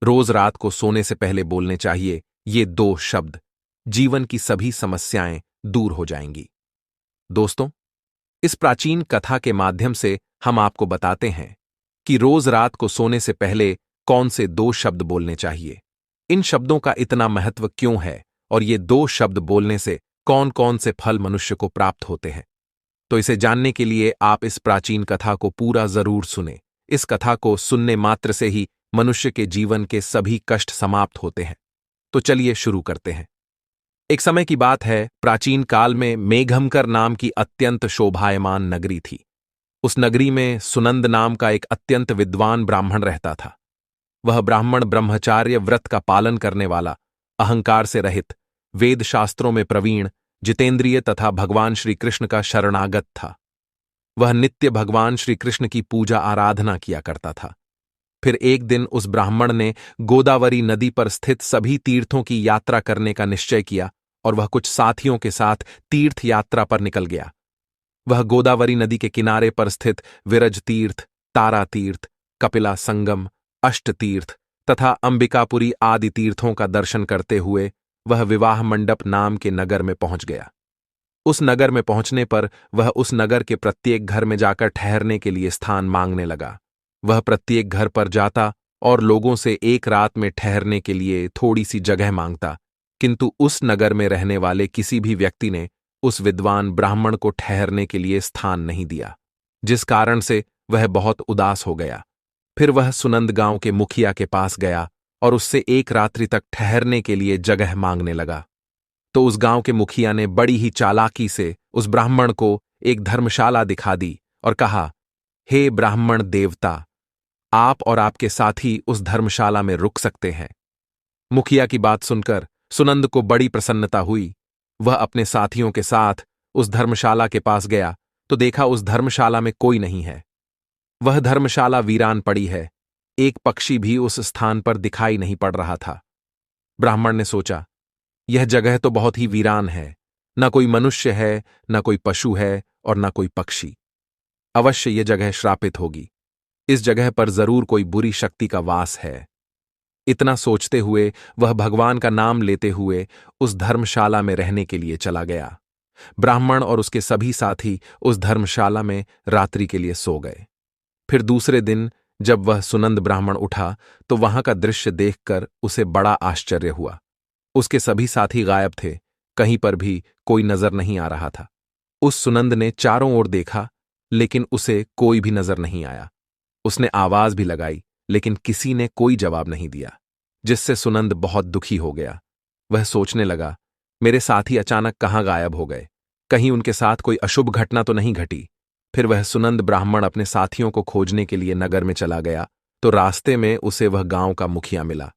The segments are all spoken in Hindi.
रोज रात को सोने से पहले बोलने चाहिए ये 2 शब्द। जीवन की सभी समस्याएं दूर हो जाएंगी। दोस्तों, इस प्राचीन कथा के माध्यम से हम आपको बताते हैं कि रोज रात को सोने से पहले कौन से 2 शब्द बोलने चाहिए। इन शब्दों का इतना महत्व क्यों है और ये 2 शब्द बोलने से कौन कौन से फल मनुष्य को प्राप्त होते हैं। तो इसे जानने के लिए आप इस प्राचीन कथा को पूरा जरूर सुने। इस कथा को सुनने मात्र से ही मनुष्य के जीवन के सभी कष्ट समाप्त होते हैं। तो चलिए शुरू करते हैं। एक समय की बात है, प्राचीन काल में मेघमकर नाम की अत्यंत शोभायमान नगरी थी। उस नगरी में सुनंद नाम का एक अत्यंत विद्वान ब्राह्मण रहता था। वह ब्राह्मण ब्रह्मचार्य व्रत का पालन करने वाला, अहंकार से रहित, वेद शास्त्रों में प्रवीण, जितेंद्रिय तथा भगवान श्री कृष्ण का शरणागत था। वह नित्य भगवान श्री कृष्ण की पूजा आराधना किया करता था। फिर एक दिन उस ब्राह्मण ने गोदावरी नदी पर स्थित सभी तीर्थों की यात्रा करने का निश्चय किया और वह कुछ साथियों के साथ तीर्थ यात्रा पर निकल गया। वह गोदावरी नदी के किनारे पर स्थित विरज तीर्थ, तारा तीर्थ, कपिला संगम, अष्ट तीर्थ तथा अंबिकापुरी आदि तीर्थों का दर्शन करते हुए वह विवाह मंडप नाम के नगर में पहुंच गया। उस नगर में पहुंचने पर वह उस नगर के प्रत्येक घर में जाकर ठहरने के लिए स्थान मांगने लगा। वह प्रत्येक घर पर जाता और लोगों से एक रात में ठहरने के लिए थोड़ी सी जगह मांगता, किंतु उस नगर में रहने वाले किसी भी व्यक्ति ने उस विद्वान ब्राह्मण को ठहरने के लिए स्थान नहीं दिया, जिस कारण से वह बहुत उदास हो गया। फिर वह सुनंद गांव के मुखिया के पास गया और उससे एक रात्रि तक ठहरने के लिए जगह मांगने लगा। तो उस गांव के मुखिया ने बड़ी ही चालाकी से उस ब्राह्मण को एक धर्मशाला दिखा दी और कहा, हे ब्राह्मण देवता, आप और आपके साथी उस धर्मशाला में रुक सकते हैं। मुखिया की बात सुनकर सुनंद को बड़ी प्रसन्नता हुई। वह अपने साथियों के साथ उस धर्मशाला के पास गया तो देखा उस धर्मशाला में कोई नहीं है। वह धर्मशाला वीरान पड़ी है, एक पक्षी भी उस स्थान पर दिखाई नहीं पड़ रहा था। ब्राह्मण ने सोचा, यह जगह तो बहुत ही वीरान है, न कोई मनुष्य है, न कोई पशु है और न कोई पक्षी। अवश्य यह जगह श्रापित होगी। इस जगह पर जरूर कोई बुरी शक्ति का वास है। इतना सोचते हुए वह भगवान का नाम लेते हुए उस धर्मशाला में रहने के लिए चला गया। ब्राह्मण और उसके सभी साथी उस धर्मशाला में रात्रि के लिए सो गए। फिर दूसरे दिन जब वह सुनंद ब्राह्मण उठा तो वहां का दृश्य देखकर उसे बड़ा आश्चर्य हुआ। उसके सभी साथी गायब थे, कहीं पर भी कोई नजर नहीं आ रहा था। उस सुनंद ने चारों ओर देखा, लेकिन उसे कोई भी नजर नहीं आया। उसने आवाज भी लगाई, लेकिन किसी ने कोई जवाब नहीं दिया, जिससे सुनंद बहुत दुखी हो गया। वह सोचने लगा, मेरे साथी अचानक कहाँ गायब हो गए, कहीं उनके साथ कोई अशुभ घटना तो नहीं घटी। फिर वह सुनंद ब्राह्मण अपने साथियों को खोजने के लिए नगर में चला गया तो रास्ते में उसे वह गांव का मुखिया मिला।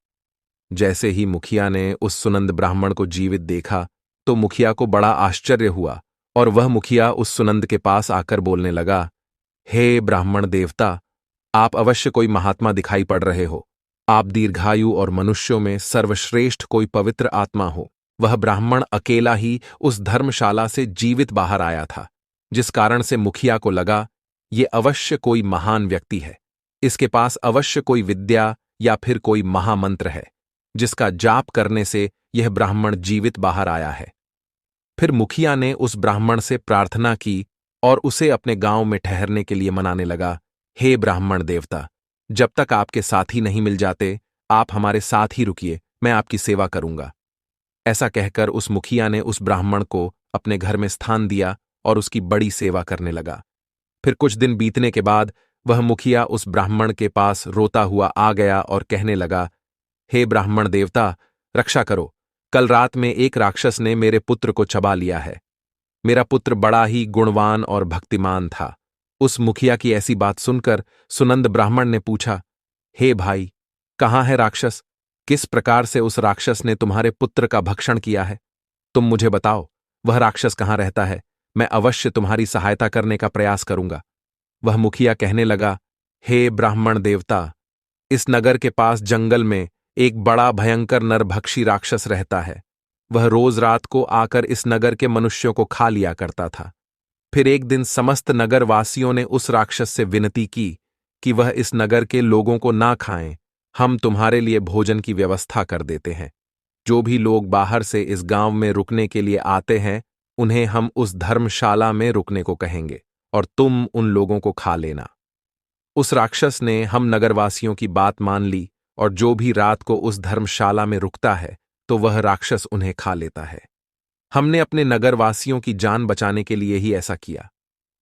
जैसे ही मुखिया ने उस सुनंद ब्राह्मण को जीवित देखा तो मुखिया को बड़ा आश्चर्य हुआ और वह मुखिया उस सुनंद के पास आकर बोलने लगा, हे ब्राह्मण देवता, आप अवश्य कोई महात्मा दिखाई पड़ रहे हो। आप दीर्घायु और मनुष्यों में सर्वश्रेष्ठ कोई पवित्र आत्मा हो। वह ब्राह्मण अकेला ही उस धर्मशाला से जीवित बाहर आया था, जिस कारण से मुखिया को लगा ये अवश्य कोई महान व्यक्ति है। इसके पास अवश्य कोई विद्या या फिर कोई महामंत्र है, जिसका जाप करने से यह ब्राह्मण जीवित बाहर आया है। फिर मुखिया ने उस ब्राह्मण से प्रार्थना की और उसे अपने गांव में ठहरने के लिए मनाने लगा। हे ब्राह्मण देवता, जब तक आपके साथी नहीं मिल जाते, आप हमारे साथ ही रुकिए, मैं आपकी सेवा करूंगा। ऐसा कहकर उस मुखिया ने उस ब्राह्मण को अपने घर में स्थान दिया और उसकी बड़ी सेवा करने लगा। फिर कुछ दिन बीतने के बाद वह मुखिया उस ब्राह्मण के पास रोता हुआ आ गया और कहने लगा, हे ब्राह्मण देवता, रक्षा करो। कल रात में एक राक्षस ने मेरे पुत्र को चबा लिया है। मेरा पुत्र बड़ा ही गुणवान और भक्तिमान था। उस मुखिया की ऐसी बात सुनकर सुनंद ब्राह्मण ने पूछा, हे भाई, कहाँ है राक्षस? किस प्रकार से उस राक्षस ने तुम्हारे पुत्र का भक्षण किया है? तुम मुझे बताओ, वह राक्षस कहाँ रहता है? मैं अवश्य तुम्हारी सहायता करने का प्रयास करूंगा। वह मुखिया कहने लगा, हे ब्राह्मण देवता, इस नगर के पास जंगल में एक बड़ा भयंकर नरभक्षी राक्षस रहता है। वह रोज रात को आकर इस नगर के मनुष्यों को खा लिया करता था। फिर एक दिन समस्त नगर वासियों ने उस राक्षस से विनती की कि वह इस नगर के लोगों को ना खाएं हम तुम्हारे लिए भोजन की व्यवस्था कर देते हैं। जो भी लोग बाहर से इस गांव में रुकने के लिए आते हैं, उन्हें हम उस धर्मशाला में रुकने को कहेंगे और तुम उन लोगों को खा लेना। उस राक्षस ने हम नगरवासियों की बात मान ली और जो भी रात को उस धर्मशाला में रुकता है तो वह राक्षस उन्हें खा लेता है। हमने अपने नगरवासियों की जान बचाने के लिए ही ऐसा किया।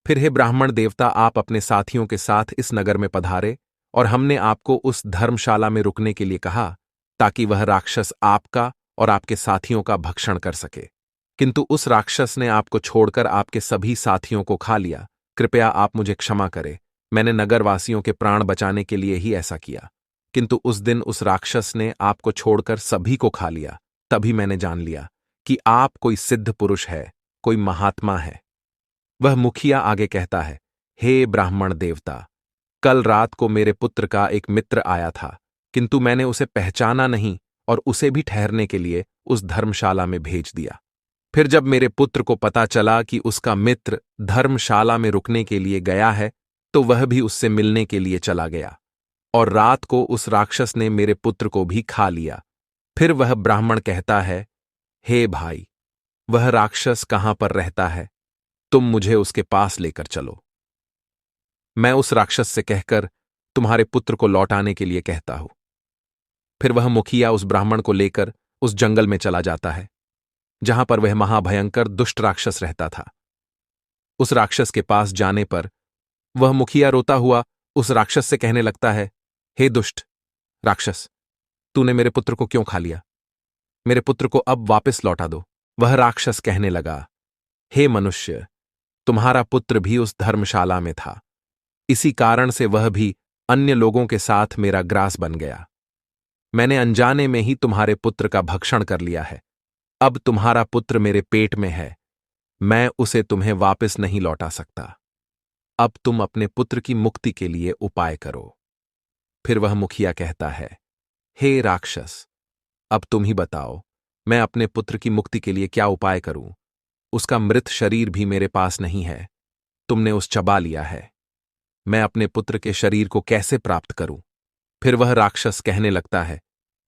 फिर हे ब्राह्मण देवता, आप अपने साथियों के साथ इस नगर में पधारे और हमने आपको उस धर्मशाला में रुकने के लिए कहा ताकि वह राक्षस आपका और आपके साथियों का भक्षण कर सके। किंतु उस राक्षस ने आपको छोड़कर आपके सभी साथियों को खा लिया। कृपया आप मुझे क्षमा करें, मैंने नगरवासियों के प्राण बचाने के लिए ही ऐसा किया। किंतु उस दिन उस राक्षस ने आपको छोड़कर सभी को खा लिया। तभी मैंने जान लिया कि आप कोई सिद्ध पुरुष है, कोई महात्मा है। वह मुखिया आगे कहता है, हे ब्राह्मण देवता, कल रात को मेरे पुत्र का एक मित्र आया था, किंतु मैंने उसे पहचाना नहीं और उसे भी ठहरने के लिए उस धर्मशाला में भेज दिया। फिर जब मेरे पुत्र को पता चला कि उसका मित्र धर्मशाला में रुकने के लिए गया है, तो वह भी उससे मिलने के लिए चला गया और रात को उस राक्षस ने मेरे पुत्र को भी खा लिया। फिर वह ब्राह्मण कहता है, हे भाई, वह राक्षस कहां पर रहता है? तुम मुझे उसके पास लेकर चलो। मैं उस राक्षस से कहकर तुम्हारे पुत्र को लौटाने के लिए कहता हूं। फिर वह मुखिया उस ब्राह्मण को लेकर उस जंगल में चला जाता है जहां पर वह महाभयंकर दुष्ट राक्षस रहता था। उस राक्षस के पास जाने पर वह मुखिया रोता हुआ उस राक्षस से कहने लगता है, हे दुष्ट राक्षस, तूने मेरे पुत्र को क्यों खा लिया? मेरे पुत्र को अब वापस लौटा दो। वह राक्षस कहने लगा, हे मनुष्य, तुम्हारा पुत्र भी उस धर्मशाला में था, इसी कारण से वह भी अन्य लोगों के साथ मेरा ग्रास बन गया। मैंने अनजाने में ही तुम्हारे पुत्र का भक्षण कर लिया है। अब तुम्हारा पुत्र मेरे पेट में है, मैं उसे तुम्हें वापस नहीं लौटा सकता। अब तुम अपने पुत्र की मुक्ति के लिए उपाय करो। फिर वह मुखिया कहता है, हे राक्षस, अब तुम ही बताओ, मैं अपने पुत्र की मुक्ति के लिए क्या उपाय करूं? उसका मृत शरीर भी मेरे पास नहीं है, तुमने उस चबा लिया है। मैं अपने पुत्र के शरीर को कैसे प्राप्त करूं? फिर वह राक्षस कहने लगता है,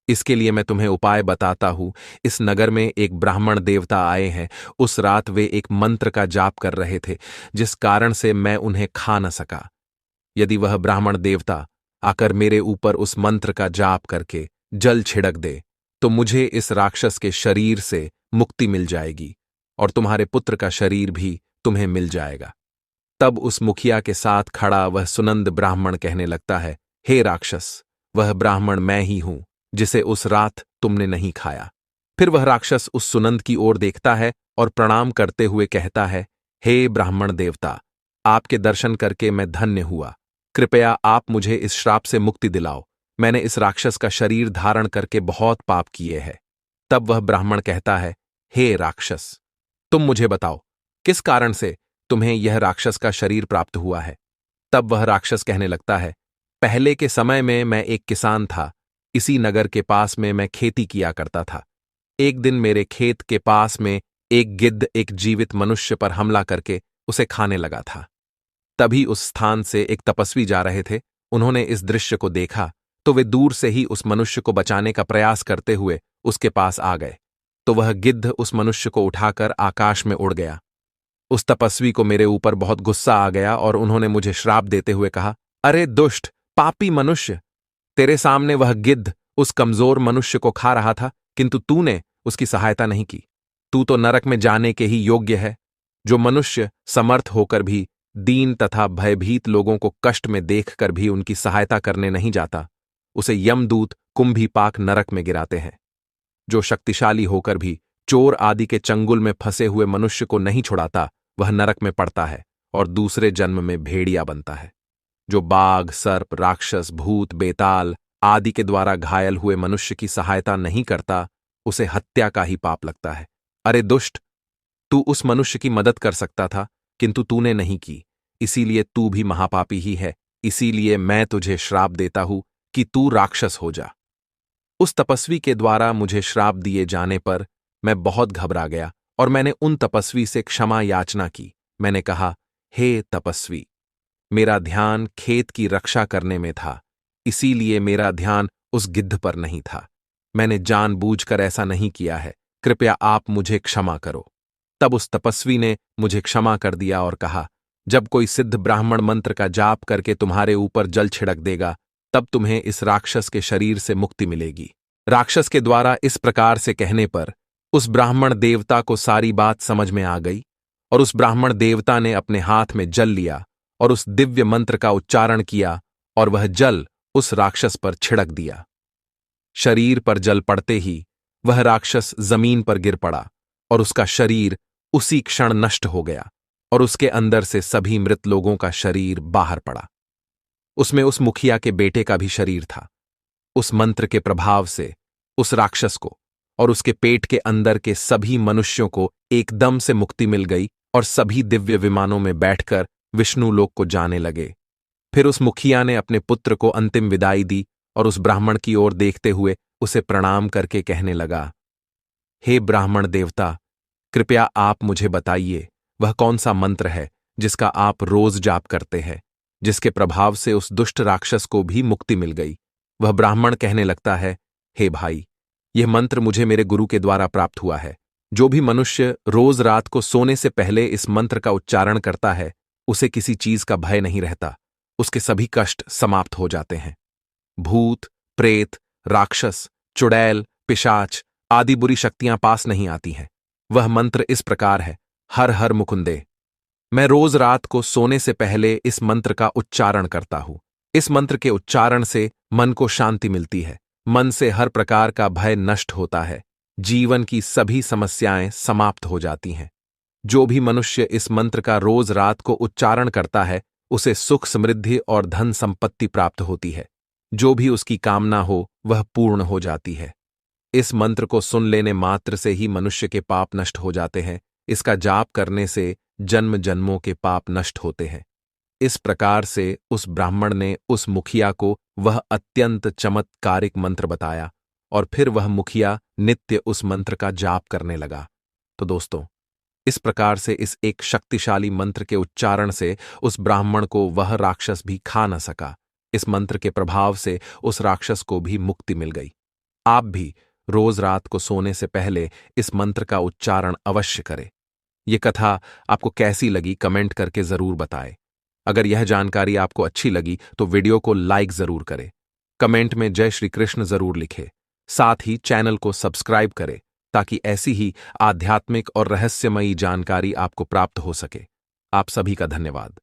इसके लिए मैं तुम्हें उपाय बताता हूं। इस नगर में एक ब्राह्मण देवता आए हैं। उस रात वे एक मंत्र का जाप कर रहे थे, जिस कारण से मैं उन्हें खा न सका। यदि वह ब्राह्मण देवता आकर मेरे ऊपर उस मंत्र का जाप करके जल छिड़क दे, तो मुझे इस राक्षस के शरीर से मुक्ति मिल जाएगी और तुम्हारे पुत्र का शरीर भी तुम्हें मिल जाएगा। तब उस मुखिया के साथ खड़ा वह सुनंद ब्राह्मण कहने लगता है, हे राक्षस, वह ब्राह्मण मैं ही हूं जिसे उस रात तुमने नहीं खाया। फिर वह राक्षस उस सुनंद की ओर देखता है और प्रणाम करते हुए कहता है, हे ब्राह्मण देवता, आपके दर्शन करके मैं धन्य हुआ। कृपया आप मुझे इस श्राप से मुक्ति दिलाओ। मैंने इस राक्षस का शरीर धारण करके बहुत पाप किए हैं। तब वह ब्राह्मण कहता है, हे राक्षस, तुम मुझे बताओ, किस कारण से तुम्हें यह राक्षस का शरीर प्राप्त हुआ है? तब वह राक्षस कहने लगता है, पहले के समय में मैं एक किसान था। इसी नगर के पास में मैं खेती किया करता था। एक दिन मेरे खेत के पास में एक गिद्ध एक जीवित मनुष्य पर हमला करके उसे खाने लगा था। तभी उस स्थान से एक तपस्वी जा रहे थे। उन्होंने इस दृश्य को देखा तो वे दूर से ही उस मनुष्य को बचाने का प्रयास करते हुए उसके पास आ गए। तो वह गिद्ध उस मनुष्य को उठाकर आकाश में उड़ गया। उस तपस्वी को मेरे ऊपर बहुत गुस्सा आ गया और उन्होंने मुझे श्राप देते हुए कहा, अरे दुष्ट पापी मनुष्य, तेरे सामने वह गिद्ध उस कमजोर मनुष्य को खा रहा था, किंतु तूने उसकी सहायता नहीं की। तू तो नरक में जाने के ही योग्य है। जो मनुष्य समर्थ होकर भी दीन तथा भयभीत लोगों को कष्ट में देखकर भी उनकी सहायता करने नहीं जाता, उसे यमदूत कुंभीपाक नरक में गिराते हैं। जो शक्तिशाली होकर भी चोर आदि के चंगुल में फंसे हुए मनुष्य को नहीं छुड़ाता, वह नरक में पड़ता है और दूसरे जन्म में भेड़िया बनता है। जो बाघ, सर्प, राक्षस, भूत, बेताल आदि के द्वारा घायल हुए मनुष्य की सहायता नहीं करता, उसे हत्या का ही पाप लगता है। अरे दुष्ट, तू उस मनुष्य की मदद कर सकता था, किंतु तूने नहीं की, इसीलिए तू भी महापापी ही है। इसीलिए मैं तुझे श्राप देता हूं कि तू राक्षस हो जा। उस तपस्वी के द्वारा मुझे श्राप दिए जाने पर मैं बहुत घबरा गया और मैंने उन तपस्वी से क्षमा याचना की। मैंने कहा, हे तपस्वी, मेरा ध्यान खेत की रक्षा करने में था, इसीलिए मेरा ध्यान उस गिद्ध पर नहीं था। मैंने जानबूझकर ऐसा नहीं किया है, कृपया आप मुझे क्षमा करो। तब उस तपस्वी ने मुझे क्षमा कर दिया और कहा, जब कोई सिद्ध ब्राह्मण मंत्र का जाप करके तुम्हारे ऊपर जल छिड़क देगा, तब तुम्हें इस राक्षस के शरीर से मुक्ति मिलेगी। राक्षस के द्वारा इस प्रकार से कहने पर उस ब्राह्मण देवता को सारी बात समझ में आ गई और उस ब्राह्मण देवता ने अपने हाथ में जल लिया और उस दिव्य मंत्र का उच्चारण किया और वह जल उस राक्षस पर छिड़क दिया। शरीर पर जल पड़ते ही वह राक्षस जमीन पर गिर पड़ा और उसका शरीर उसी क्षण नष्ट हो गया और उसके अंदर से सभी मृत लोगों का शरीर बाहर पड़ा। उसमें उस मुखिया के बेटे का भी शरीर था। उस मंत्र के प्रभाव से उस राक्षस को और उसके पेट के अंदर के सभी मनुष्यों को एकदम से मुक्ति मिल गई और सभी दिव्य विमानों में बैठकर विष्णु लोक को जाने लगे। फिर उस मुखिया ने अपने पुत्र को अंतिम विदाई दी और उस ब्राह्मण की ओर देखते हुए उसे प्रणाम करके कहने लगा, हे ब्राह्मण देवता, कृपया आप मुझे बताइए वह कौन सा मंत्र है जिसका आप रोज जाप करते हैं, जिसके प्रभाव से उस दुष्ट राक्षस को भी मुक्ति मिल गई। वह ब्राह्मण कहने लगता है, हे भाई, यह मंत्र मुझे मेरे गुरु के द्वारा प्राप्त हुआ है। जो भी मनुष्य रोज रात को सोने से पहले इस मंत्र का उच्चारण करता है, उसे किसी चीज का भय नहीं रहता, उसके सभी कष्ट समाप्त हो जाते हैं। भूत, प्रेत, राक्षस, चुड़ैल, पिशाच आदि बुरी शक्तियां पास नहीं आती हैं। वह मंत्र इस प्रकार है, हर हर मुकुंदे। मैं रोज रात को सोने से पहले इस मंत्र का उच्चारण करता हूं। इस मंत्र के उच्चारण से मन को शांति मिलती है, मन से हर प्रकार का भय नष्ट होता है, जीवन की सभी समस्याएं समाप्त हो जाती हैं। जो भी मनुष्य इस मंत्र का रोज रात को उच्चारण करता है, उसे सुख, समृद्धि और धन संपत्ति प्राप्त होती है। जो भी उसकी कामना हो वह पूर्ण हो जाती है। इस मंत्र को सुन लेने मात्र से ही मनुष्य के पाप नष्ट हो जाते हैं। इसका जाप करने से जन्म जन्मों के पाप नष्ट होते हैं। इस प्रकार से उस ब्राह्मण ने उस मुखिया को वह अत्यंत चमत्कारिक मंत्र बताया और फिर वह मुखिया नित्य उस मंत्र का जाप करने लगा। तो दोस्तों, इस प्रकार से इस एक शक्तिशाली मंत्र के उच्चारण से उस ब्राह्मण को वह राक्षस भी खा न सका। इस मंत्र के प्रभाव से उस राक्षस को भी मुक्ति मिल गई। आप भी रोज रात को सोने से पहले इस मंत्र का उच्चारण अवश्य करें। ये कथा आपको कैसी लगी कमेंट करके जरूर बताएं। अगर यह जानकारी आपको अच्छी लगी तो वीडियो को लाइक जरूर करें, कमेंट में जय श्री कृष्ण जरूर लिखें, साथ ही चैनल को सब्सक्राइब करें ताकि ऐसी ही आध्यात्मिक और रहस्यमयी जानकारी आपको प्राप्त हो सके। आप सभी का धन्यवाद।